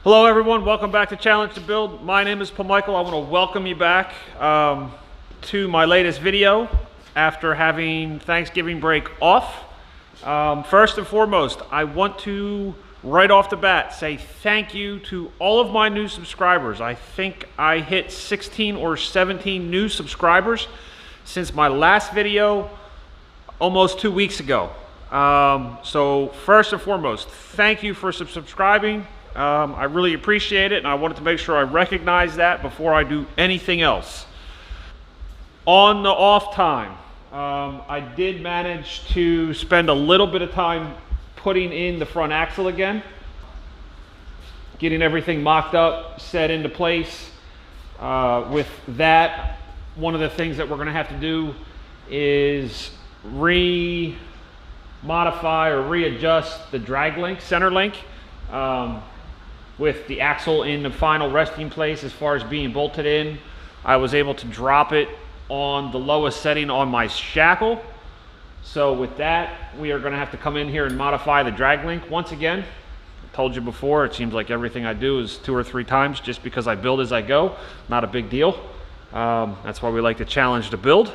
Hello everyone, welcome back to Challenge to Build. My name is Paul Michael. I want to welcome you back to my latest video after having Thanksgiving break off. First and foremost, I want to right off the bat say thank you to all of my new subscribers. I think I hit 16 or 17 new subscribers since my last video almost 2 weeks ago. So first and foremost, thank you for subscribing. I really appreciate it, and I wanted to make sure I recognize that before I do anything else. On the off time, I did manage to spend a little bit of time putting in the front axle again, getting everything mocked up, set into place. With that, one of the things that we're going to have to do is modify or readjust the drag link, center link, with the axle in the final resting place. As far as being bolted in, I was able to drop it on the lowest setting on my shackle. So with that, we are going to have to come in here and modify the drag link once again. I told you before, it seems like everything I do is 2 or 3 times just because I build as I go. Not a big deal. That's why we like to challenge to build.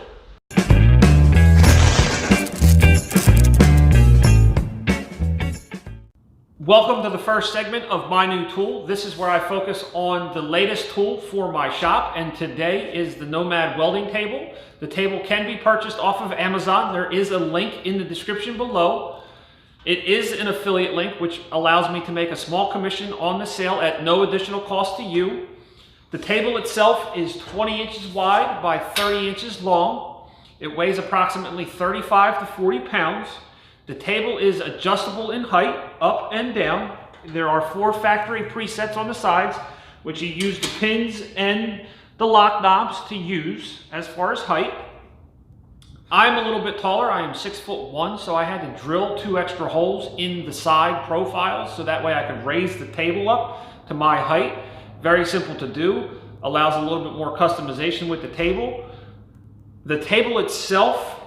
Welcome to the first segment of my new tool. This is where I focus on the latest tool for my shop, and today is the Nomad Welding table. The table can be purchased off of Amazon. There is a link in the description below. It is an affiliate link, which allows me to make a small commission on the sale at no additional cost to you. The table itself is 20 inches wide by 30 inches long. It weighs approximately 35 to 40 pounds. The table is adjustable in height, up and down. There are 4 factory presets on the sides, which you use the pins and the lock knobs to use as far as height. I'm a little bit taller. I am 6'1", so I had to drill 2 extra holes in the side profiles so that way I could raise the table up to my height. Very simple to do. Allows a little bit more customization with the table. The table itself,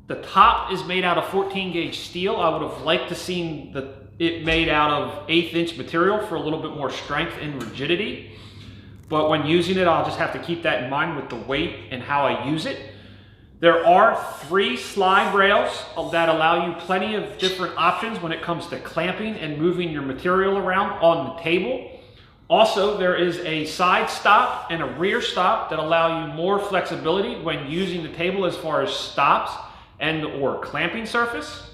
the top is made out of 14 gauge steel. I would have liked to seen it made out of 1/8 inch material for a little bit more strength and rigidity. But when using it, I'll just have to keep that in mind with the weight and how I use it. There are 3 slide rails that allow you plenty of different options when it comes to clamping and moving your material around on the table. Also, there is a side stop and a rear stop that allow you more flexibility when using the table as far as stops and or clamping surface.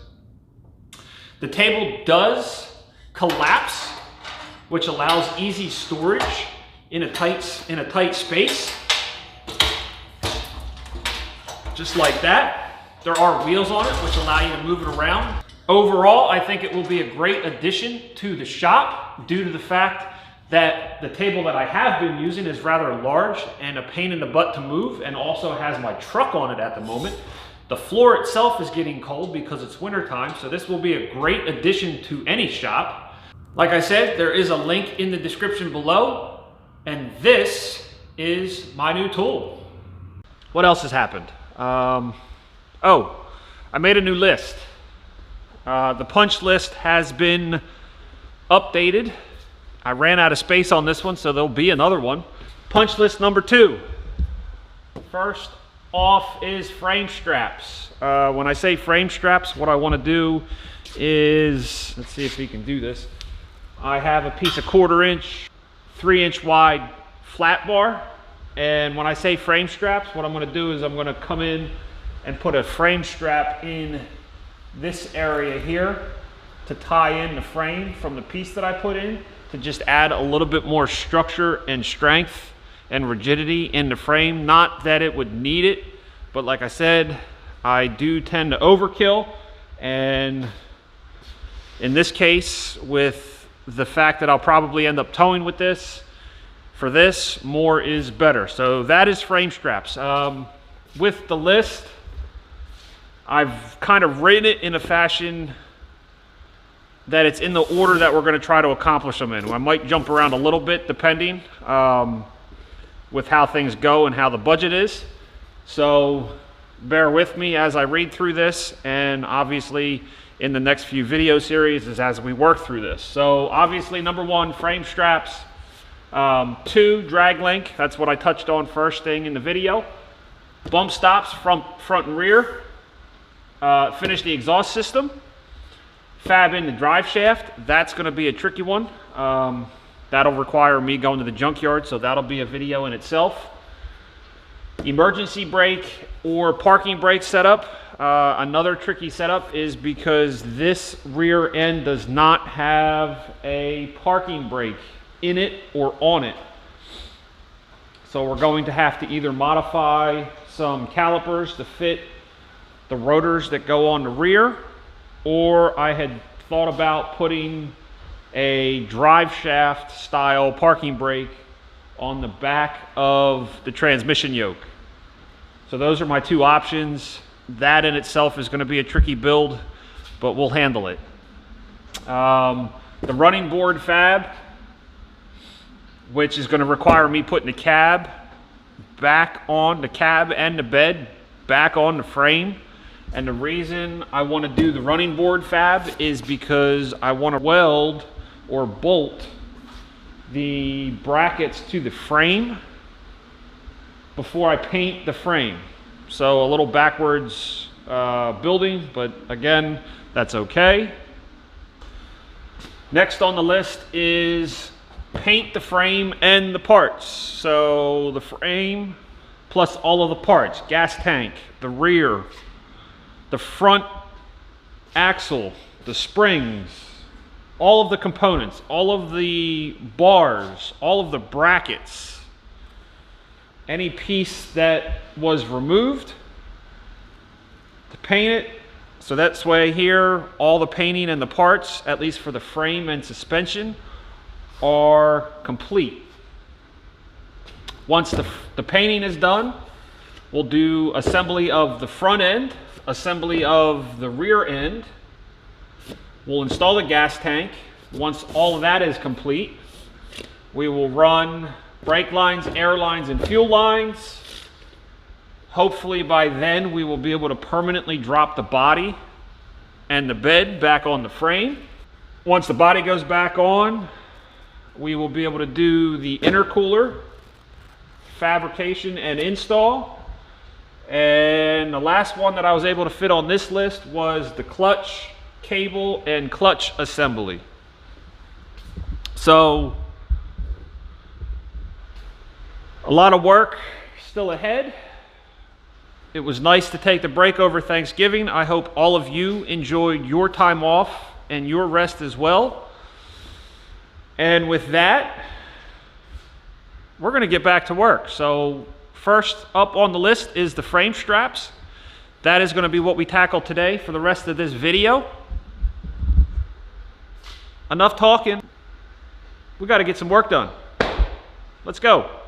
The table does collapse, which allows easy storage in a tight space. Just like that. There are wheels on it which allow you to move it around. Overall, I think it will be a great addition to the shop due to the fact that the table that I have been using is rather large and a pain in the butt to move, and also has my truck on it at the moment. The floor itself is getting cold because it's winter time, so this will be a great addition to any shop. Like I said, there is a link in the description below, and this is my new tool. What else has happened? Oh, I made a new list. The punch list has been updated. I ran out of space on this one, so there'll be another one. Punch list number 2. First off is frame straps. When I say frame straps, what I want to do is, let's see if we can do this. I have a piece of 1/4 inch, 3 inch wide flat bar. And when I say frame straps, what I'm going to do is I'm going to come in and put a frame strap in this area here to tie in the frame from the piece that I put in, to just add a little bit more structure and strength and rigidity in the frame. Not that it would need it, but like I said, I do tend to overkill, and in this case, with the fact that I'll probably end up towing with this, for this, more is better. So that is frame straps. With the list, I've kind of written it in a fashion that it's in the order that we're going to try to accomplish them in. I might jump around a little bit depending with how things go and how the budget is. So bear with me as I read through this, and obviously in the next few video series is as we work through this. So obviously, number one, frame straps. 2, drag link. That's what I touched on first thing in the video. Bump stops, front and rear. Finish the exhaust system. Fab in the drive shaft. That's going to be a tricky one. That'll require me going to the junkyard, so that'll be a video in itself. Emergency brake or parking brake setup. Another tricky setup is because this rear end does not have a parking brake in it or on it. So we're going to have to either modify some calipers to fit the rotors that go on the rear, or I had thought about putting a drive shaft style parking brake on the back of the transmission yoke. So those are my 2 options. That in itself is going to be a tricky build, but we'll handle it. The running board fab, which is going to require me putting the cab back on the cab and the bed back on the frame. And the reason I want to do the running board fab is because I want to weld or bolt the brackets to the frame before I paint the frame. So a little backwards building, but again, that's okay. Next on the list is paint the frame and the parts. So the frame plus all of the parts, gas tank, the rear, the front axle, the springs, all of the components, all of the bars, all of the brackets, any piece that was removed to paint it. So that's way here, all the painting and the parts, at least for the frame and suspension, are complete. Once the painting is done, we'll do assembly of the front end, assembly of the rear end. We'll install the gas tank. Once all of that is complete, we will run brake lines, air lines, and fuel lines. Hopefully by then we will be able to permanently drop the body and the bed back on the frame. Once the body goes back on, we will be able to do the intercooler fabrication and install. And the last one that I was able to fit on this list was the clutch, cable, and clutch assembly. So a lot of work still ahead. It was nice to take the break over Thanksgiving. I hope all of you enjoyed your time off and your rest as well. And with that, we're going to get back to work. So first up on the list is the frame straps. That is going to be what we tackle today for the rest of this video. Enough talking. We got to get some work done. Let's go.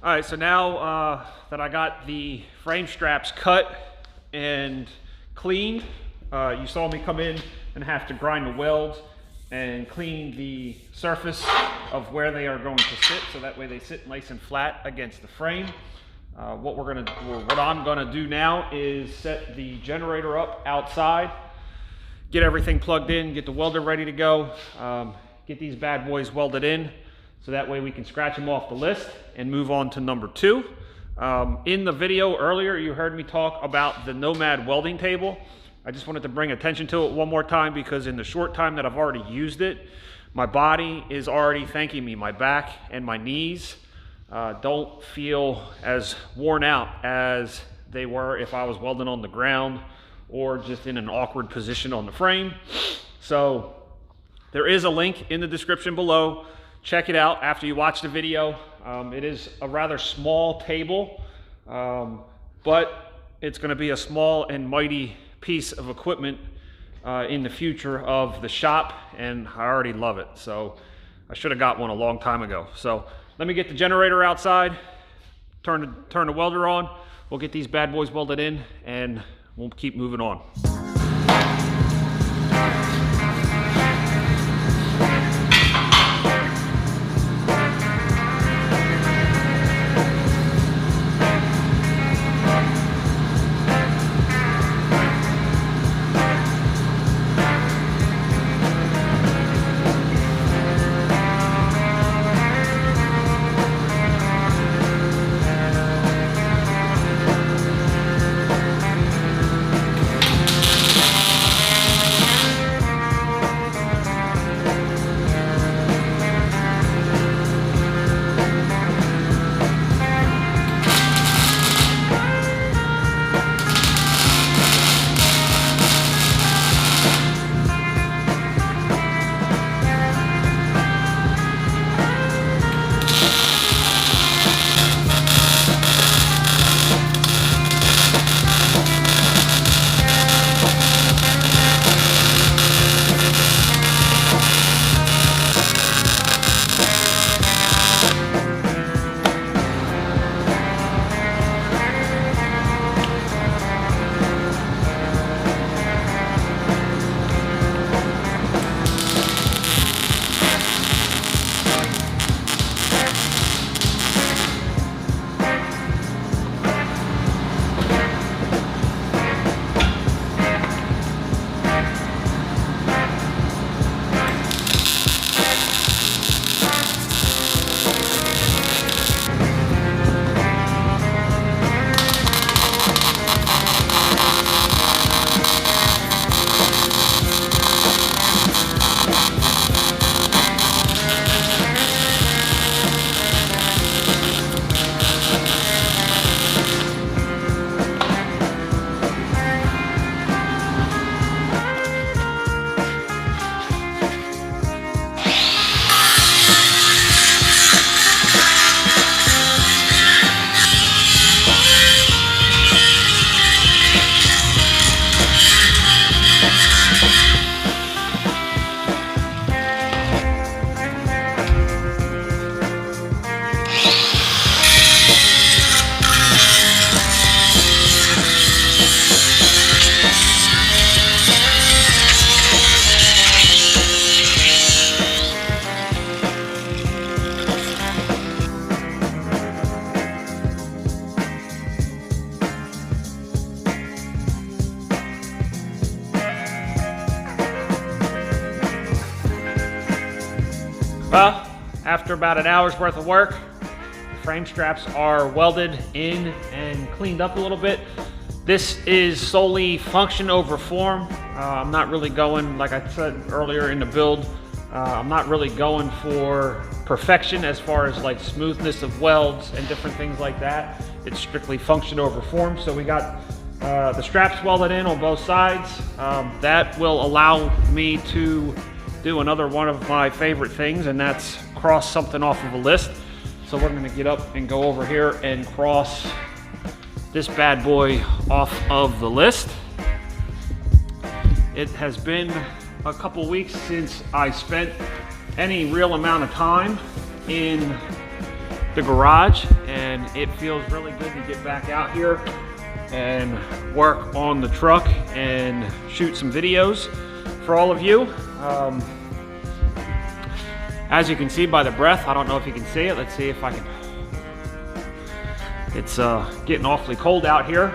All right, so now that I got the frame straps cut and cleaned, you saw me come in and have to grind the welds and clean the surface of where they are going to sit, so that way they sit nice and flat against the frame. What I'm gonna do now is set the generator up outside, get everything plugged in, get the welder ready to go, get these bad boys welded in, so that way we can scratch them off the list and move on to number 2. In the video earlier, you heard me talk about the Nomad welding table. I just wanted to bring attention to it one more time, because in the short time that I've already used it, my body is already thanking me. My back and my knees don't feel as worn out as they were if I was welding on the ground or just in an awkward position on the frame. So there is a link in the description below. Check it out after you watch the video. It is a rather small table, but it's going to be a small and mighty piece of equipment in the future of the shop, and I already love it. So I should have got one a long time ago. So let me get the generator outside, turn the welder on. We'll get these bad boys welded in, and we'll keep moving on. Well, after about an hour's worth of work, the frame straps are welded in and cleaned up a little bit. This is solely function over form. I'm not really going, like I said earlier in the build, I'm not really going for perfection as far as like smoothness of welds and different things like that. It's strictly function over form. So we got the straps welded in on both sides. That will allow me to do another one of my favorite things, and that's cross something off of a list. So we're gonna get up and go over here and cross this bad boy off of the list. It has been a couple weeks since I spent any real amount of time in the garage, and and it feels really good to get back out here and work on the truck and shoot some videos for all of you. As you can see by the breath, I don't know if you can see it. Let's see if I can. It's getting awfully cold out here.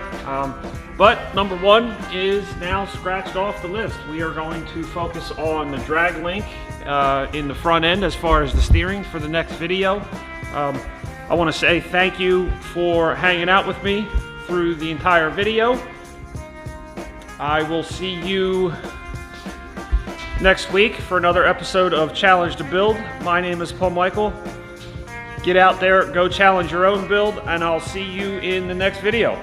But number one is now scratched off the list. We are going to focus on the drag link in the front end as far as the steering for the next video. I want to say thank you for hanging out with me through the entire video. I will see you next week for another episode of Challenge to Build. My name is Paul Michael. Get out there, go challenge your own build, and I'll see you in the next video.